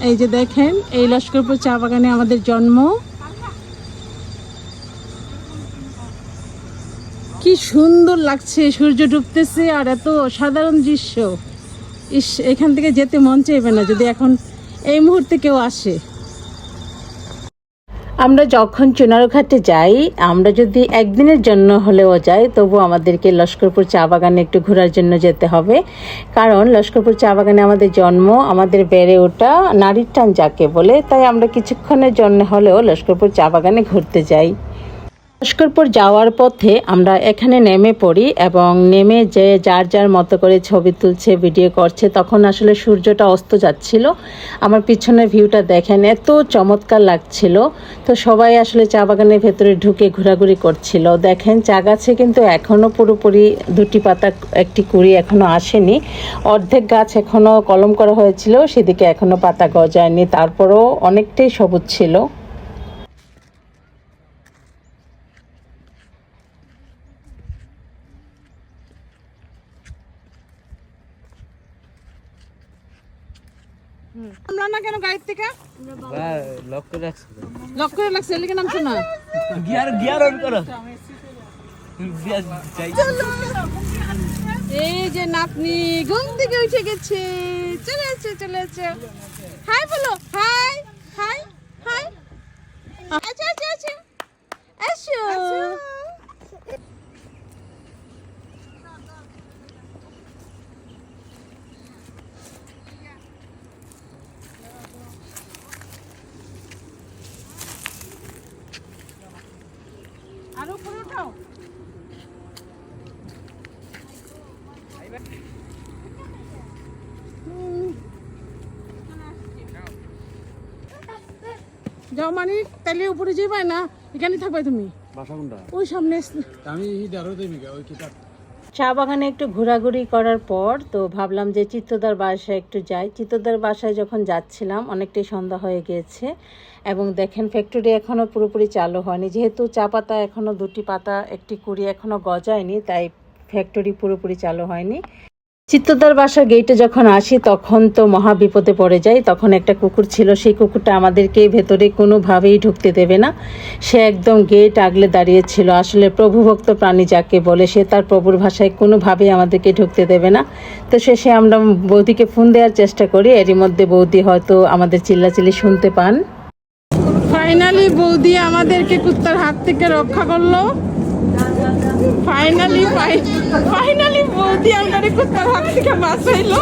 এই যে দেখেন, এই লস্করপুর চা বাগানে আমাদের জন্ম। কি সুন্দর লাগছে, সূর্য ডুবতেছে আর এত সাধারণ দৃশ্য। ইস, এখান থেকে যেতে মন চাইবে না যদি এখন এই মুহূর্তে কেউ আসে। আমরা যখন চুনারুঘাটে যাই, আমরা যদি একদিনের জন্য হলেও যাই, তবু আমাদেরকে লস্করপুর চা বাগানে একটু ঘোরার জন্য যেতে হবে। কারণ লস্করপুর চা বাগানে আমাদের জন্ম, আমাদের বেড়ে ওঠা, নারীর টান যাকে বলে, তাই আমরা কিছুক্ষণের জন্য হলেও লস্করপুর চা বাগানে ঘুরতে যাই। লস্করপুর যাওয়ার পথে আমরা এখানে নেমে পড়ি এবং নেমে যে যার যার মতো করে ছবি তুলছে, ভিডিও করছে। তখন আসলে সূর্যটা অস্ত যাচ্ছিল। আমার পিছনের ভিউটা দেখেন, এত চমৎকার লাগছিল। তো সবাই আসলে চা বাগানের ভেতরে ঢুকে ঘোরাঘুরি করছিল। দেখেন, চা গাছে কিন্তু এখনও পুরোপুরি দুটি পাতা, একটি কুড়ি এখনও আসেনি। অর্ধেক গাছ এখনও কলম করা হয়েছিল, সেদিকে এখনও পাতা গজায়নি, তারপরও অনেকটাই সবুজ ছিল। আমরা না কেন গাড়ি থেকে লক করে রাখছি। লক করে লাগছে, এলিকে নামছো না? গিয়ার অন করো। এই যে নাতনি ঘুম থেকে উঠে গেছে, চলে এসে হাই বলো, হাই হাই হাই। আচ্ছা আচ্ছা আচ্ছা, আসো। আরো উপরে উঠাও। যাও মানে তাহলে উপরে যাবে না, এখানে থাকবে তুমি। ওই সামনে চা বাগানে একটু ঘোরাঘুরি করার পর তো ভাবলাম যে চিত্তদার বাসায় একটু যাই। চিত্তদার বাসায় যখন যাচ্ছিলাম অনেকটাই সন্ধ্যা হয়ে গিয়েছে এবং দেখেন ফ্যাক্টরি এখনও পুরোপুরি চালু হয়নি। যেহেতু চা পাতা এখনও দুটি পাতা, একটি কুড়ি এখনও গজায়নি, তাই ফ্যাক্টরি পুরোপুরি চালু হয়নি। চিত্তদার বাসার গেটে যখন আসি তখন তো মহা বিপদে পড়ে যাই। তখন একটা কুকুর ছিল, সেই কুকুরটা আমাদেরকে ভেতরে কোনোভাবেই ঢুকতে দেবে না। সে একদম গেট আগলে দাঁড়িয়েছিল। আসলে প্রভুভক্ত প্রাণী যাকে বলে, সে তার প্রভুর ভাষায় কোনোভাবেই আমাদেরকে ঢুকতে দেবে না। তো শেষে আমরা বৌদিকে ফোন দেওয়ার চেষ্টা করি, এরই মধ্যে বৌদি হয়তো আমাদের চিল্লাচিল্লি শুনতে পান। ফাইনালি বৌদি আমাদেরকে কুত্তার হাত থেকে রক্ষা করলো। ফাইনালি বৌদি আমাদের কুত্তার হাত থেকে বাঁচাইলো।